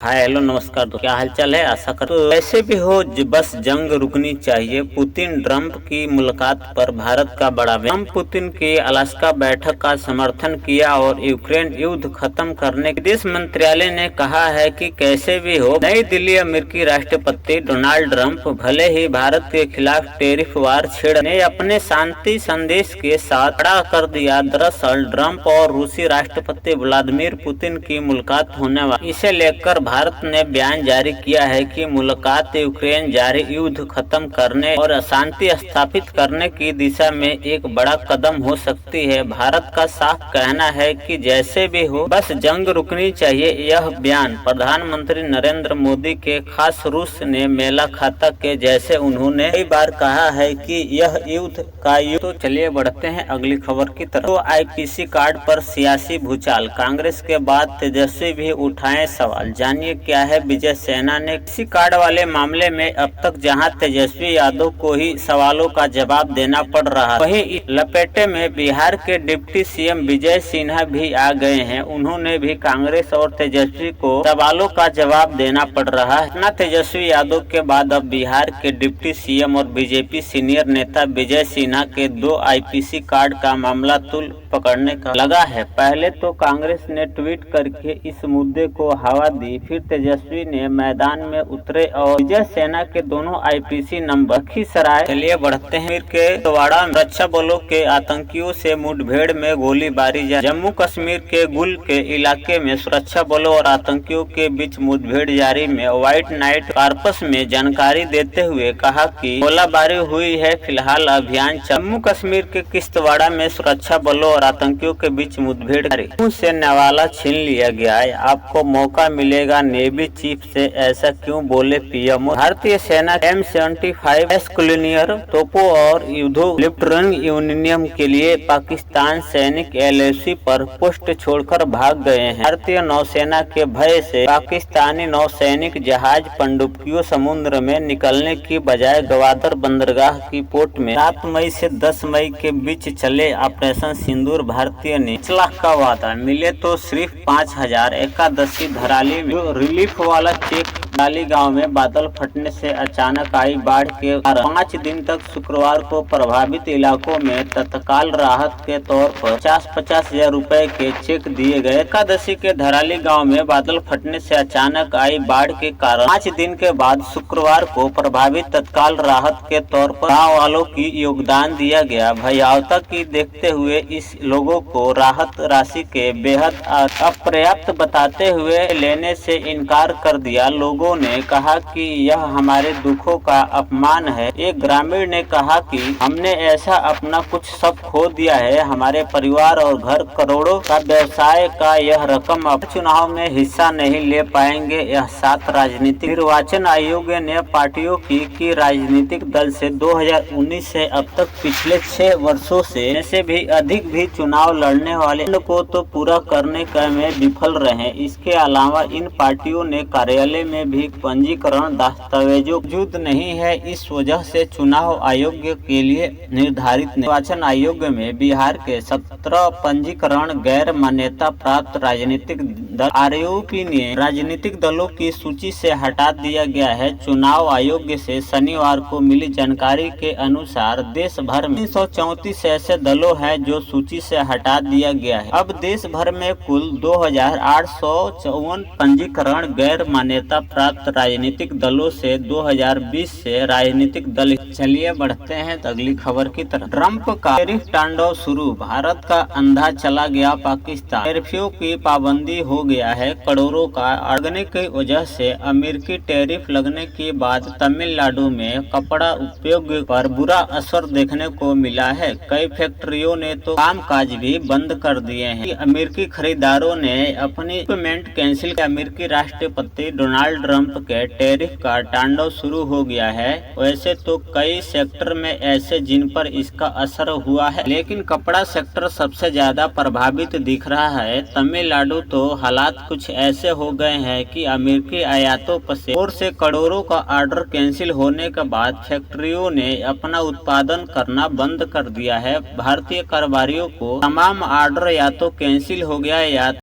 Hi hello नमस्कार दोस्तों, क्या हालचाल है। आशा कर वैसे भी हो बस जंग रुकनी चाहिए। पुतिन ट्रंप की मुलाकात पर भारत का बड़ा बयान। ट्रंप पुतिन की अलास्का बैठक का समर्थन किया और यूक्रेन युद्ध खत्म करने के विदेश मंत्रालय ने कहा है कि कैसे भी हो नई दिल्ली अमेरिकी राष्ट्रपति डोनाल्ड ट्रंप भले ही भारत के खिलाफ टैरिफ वार छेड़ने अपने शांति संदेश के साथ खड़ा कर दिया। दरअसल ट्रंप और रूसी राष्ट्रपति व्लादिमीर पुतिन की मुलाकात होने वाली, इसे लेकर भारत ने बयान जारी किया है कि मुलाकात यूक्रेन जारी युद्ध खत्म करने और शांति स्थापित करने की दिशा में एक बड़ा कदम हो सकती है। भारत का साफ कहना है कि जैसे भी हो बस जंग रुकनी चाहिए। यह बयान प्रधानमंत्री नरेंद्र मोदी के खास रूस ने मेला खाता के जैसे उन्होंने कई बार कहा है कि यह युद्ध का युद्ध। तो चलिए बढ़ते हैं अगली खबर की तरफ। तो आईपीसी कार्ड पर सियासी भूचाल, कांग्रेस के बाद तेजस्वी भी उठाए सवाल। जानिए क्या है विजय सेना ने किसी कार्ड वाले मामले में अब तक जहां तेजस्वी यादव को ही सवालों का जवाब देना पड़ रहा, वहीं लपेटे में बिहार के डिप्टी सीएम विजय सिन्हा भी आ गए हैं। उन्होंने भी कांग्रेस और तेजस्वी को सवालों का जवाब देना पड़ रहा है। न तेजस्वी यादव के बाद अब बिहार के डिप्टी सीएम और बीजेपी सीनियर नेता विजय सिन्हा के 2 आईपीसी कार्ड का मामला तूल पकड़ने का लगा है। पहले तो कांग्रेस ने ट्वीट करके इस मुद्दे को हवा दी, फिर तेजस्वी ने मैदान में उतरे और विजय सेना के दोनों आईपीसी नंबर लखीसराय। चलिए बढ़ते हैं के तवाड़ा सुरक्षा बलों के आतंकियों से मुठभेड़ में गोलीबारी जारी। जम्मू कश्मीर के गुल के इलाके में सुरक्षा बलों और आतंकियों के बीच मुठभेड़ जारी में व्हाइट नाइट कॉर्पस में जानकारी देते हुए कहा कि गोलाबारी हुई है। फिलहाल अभियान जम्मू कश्मीर के किश्तवाड़ा में सुरक्षा बलों और आतंकियों के बीच मुठभेड़ जारी से नवाला छीन लिया गया है। आपको मौका मिलेगा नेवी चीफ से, ऐसा क्यों बोले पीएम। भारतीय सेना M75 एस्कुलिनियर तोपों और युद्धो लिफ्टरिंग यूरेनियम के लिए पाकिस्तान सैनिक LAC पर पोस्ट छोड़कर भाग गए हैं। भारतीय नौसेना के भय से पाकिस्तानी नौसैनिक जहाज पनडुब्बियों समुद्र में निकलने की बजाय ग्वादर बंदरगाह की पोर्ट में 7 मई से 10 मई के बीच चले ऑपरेशन सिंदूर भारतीय ने 5 लाख का वादा मिले तो सिर्फ 5000। एकादशी धराली में रिलीफ वाला चेक। धराली गांव में बादल फटने से अचानक आई बाढ़ के कारण 5 दिन तक शुक्रवार को प्रभावित इलाकों में तत्काल राहत के तौर पर 50-50 हजार रुपए के चेक दिए गए। एकादशी के धराली गांव में बादल फटने से अचानक आई बाढ़ के कारण 5 दिन के बाद शुक्रवार को प्रभावित तत्काल राहत के तौर पर गाँव वालों की योगदान दिया गया। भयावता की देखते हुए इस लोगों को राहत राशि के बेहद अपर्याप्त बताते हुए लेने से इनकार कर दिया। लोगों ने कहा कि यह हमारे दुखों का अपमान है। एक ग्रामीण ने कहा कि हमने ऐसा अपना कुछ सब खो दिया है, हमारे परिवार और घर, करोड़ों का व्यवसाय का यह रकम अब चुनाव में हिस्सा नहीं ले पाएंगे। यह 7 राजनीतिक निर्वाचन आयोग ने पार्टियों की राजनीतिक दल से 2019 से अब तक पिछले 6 वर्षों से भी अधिक भी चुनाव लड़ने वाले को तो पूरा करने में विफल रहे। इसके अलावा इन पार्टियों ने कार्यालय में भी पंजीकरण दस्तावेजों मौजूद नहीं है। इस वजह से चुनाव आयोग के लिए निर्धारित निर्वाचन आयोग में बिहार के 17 पंजीकरण गैर मान्यता प्राप्त राजनीतिक दल आरोपी ने राजनीतिक दलों की सूची से हटा दिया गया है। चुनाव आयोग से शनिवार को मिली जानकारी के अनुसार देश भर में 334 ऐसे दलों हैं जो सूची से हटा दिया गया है। अब देश भर में कुल 2854 पंजीकरण गैर मान्यता प्राप्त राजनीतिक दलों से 2020 से राजनीतिक दल। चलिए बढ़ते हैं अगली खबर की तरफ। ट्रंप का टैरिफ तांडव शुरू, भारत का अंधा चला गया पाकिस्तान। टैरिफों की पाबंदी हो गया है। करोड़ों का लगने की वजह से अमेरिकी टैरिफ लगने के बाद तमिलनाडु में कपड़ा उपयोग पर बुरा असर देखने को मिला है। कई फैक्ट्रियों ने तो कामकाज भी बंद कर दिए हैं। अमेरिकी खरीदारों ने अपनी पेमेंट कैंसिल किया। अमेरिकी राष्ट्रपति डोनाल्ड ट्रंप के टैरिफ का तांडव शुरू हो गया है। वैसे तो कई सेक्टर में ऐसे जिन पर इसका असर हुआ है, लेकिन कपड़ा सेक्टर सबसे ज्यादा प्रभावित दिख रहा है। तमिलनाडु तो हालात कुछ ऐसे हो गए हैं कि अमेरिकी आयातों पर से करोड़ों का ऑर्डर कैंसिल होने के बाद फैक्ट्रियों ने अपना उत्पादन करना बंद कर दिया है। भारतीय कारोबारियों को तमाम ऑर्डर या तो कैंसिल हो गया या